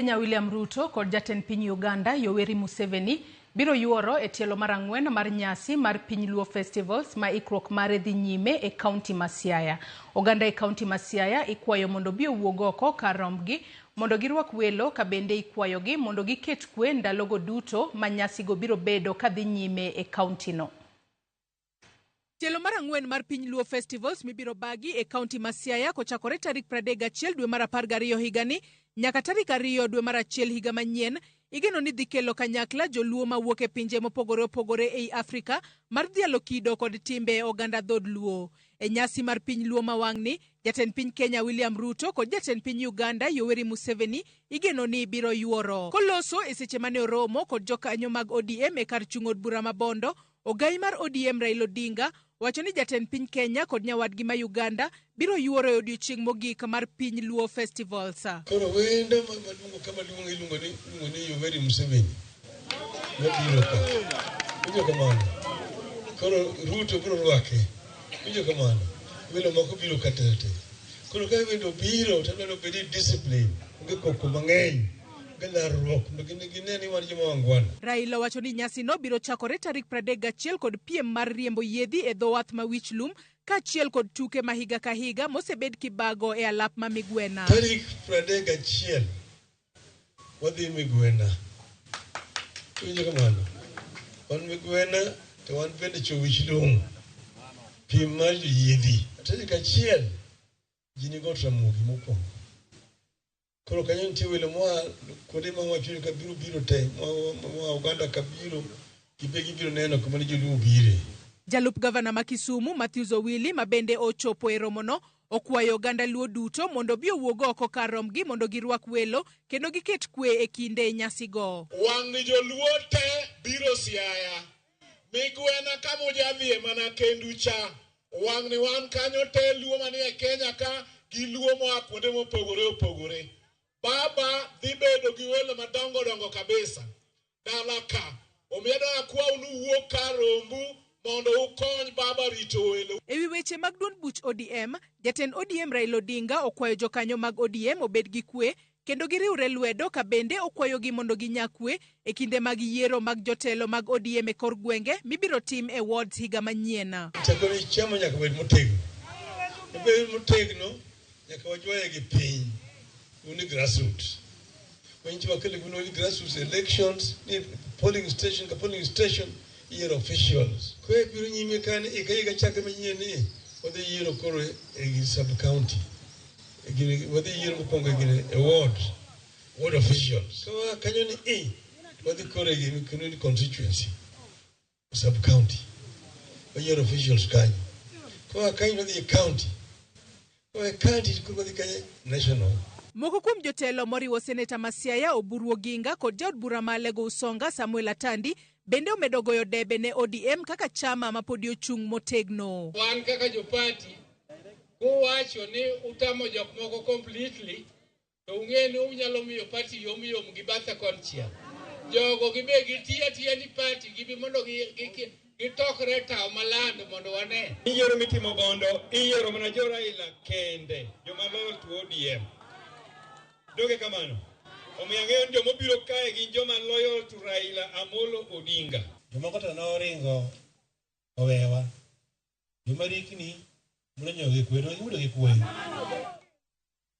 Kenya William Ruto kod jatend piny Uganda Yoweri Museveni biro yuoro e tielo mar ang'wen mar nyasi mar Piny Luo Festivals ma ikruok mare dhi nyime e kaunti ma Siaya. Oganda e kaunti ma Siaya ikwayo mondo bi owuog oko kar rombgi mondo girwak welo ka bende ikwayogi mondo giket kwe ndalogo duto ma nyasigo biro bedo ka dhi nyime e kaunti no. Tielo mar ang'wen mar Piny Luo Festivals mibiro bagi e kaunti ma Siaya kochakore tarik 31 dwe mar 12 higani nyaka tarik 2 dwe mar 1 higa manyien. Igeno ni dhi kelo kanyakla joluo mawuok e pinje mopogore opogore ei Afrika mar dhialo kido kod timbe oganda dhod Luo. E nyasi mar Piny Luo mawang'ni, jatend piny Kenya William Ruto kod jatend piny Uganda Yoweri Museveni igeno ni biro yuoro. Koloso e seche mane oromo kod jokanyo mag ODM e kar chung' od bura ma Bondo, ogai mar ODM Raila Odinga wacho ni jatend piny Kenya kod nyawadgi ma Uganda biro yuoro e odiochieng' mogik mar Piny Luo Festivals. Koro wendo maduong' kama duong' iluongo ni Yoweri Museveni. Mabiro ka. Winjo kamano. Koro Ruto biro rwake. Winjo kamano. Welo moko biro katete. Koro ka wendo biro to dwaro bedo discipline. Onge koko mang'eny. Raila wacho ni nyasi no biro chakore tarik 31 kod piem mar riembo yiedhi e dho wath ma Wichlum kaachiel kod tuke ma higa ka higa mosebed kibago e alap ma Migwena. Tarik 31 wadhi Migwena. Winjo kamano. Wan Migwena to wan bende cho Wichlum. Piem mar yiedhi. Tarik 1 jini got Ramogi mokwongo. Koro kanyo nitie welo moa kuonde ma wacho ka biro te moa Uganda ka biro gibiro neno kuma ni joluo bire. Jalup gavana ma Kisumu Matthews Owili ma bende ochopo e romono okwayo oganda Luo duto mondo bi owuog oko kar romgi mondo girwak welo kendo giket kwe e kinde nyasigo. Wang' joluo te biro Siaya. Migwena kama ujadhie mana kendu cha. Wang' ni wan kanyo te Luo manie Kenya ka gi Luo moa kuonde mopogore opogore. Baba dhi bedo gi welo madongo kabisa. Dala ka. Omiedo akwa unuwuok kar rombu mondo ukony baba rito welo. Ewi weche mag duond buch ODM, jatend ODM Raila Odinga okwayo jokanyo mag ODM obed gi kwe kendo giriwre lwedo ka bende okwayogi mondo ginyak kwe e kinde mag yiero mag jotelo mag ODM e kor gwenge mibiro tim e wards higa manyien. Chakore chama nyaka bed motegno. Bed motegno nyaka wajwaye gi piny. Uni grassroots. When you are calling grassroots elections, polling station, year officials. Kwe biro nyime kan ika chaka manyien what the year okoro e sub county. What the year mokwongo e ward officials. So kanyo ni what the koro e community constituency sub county. Year officials kanyo. Kwa kanyo the county. Kwa county kwa the national. Moko kuom jotelo moriwo seneta ma Siaya Oburu Oginga kod jaod bura ma Lego Usonga Samuel Atandi bende omedo goyo debe ne ODM kaka chama ma podi ochung' motegno. Wan kaka jopati kuwacho ni utamo jok moko completely to ung'e ni unyalo miyo party yom gi batha konchiel. Jogo gibe gitiya ni party gibi mondo gitokre taw malando mondo wane. Iyiero mitimo Bondo, iyiero mana jo Raila kende, joma loyal to ODM. Doge kamano. Omiyo ang'eyo ni joma biro kae gin joma loyal to Raila Amolo Odinga. Joma kata noringo owewa. Joma rikni mulo nyoge kwe, no yudo gi kwe.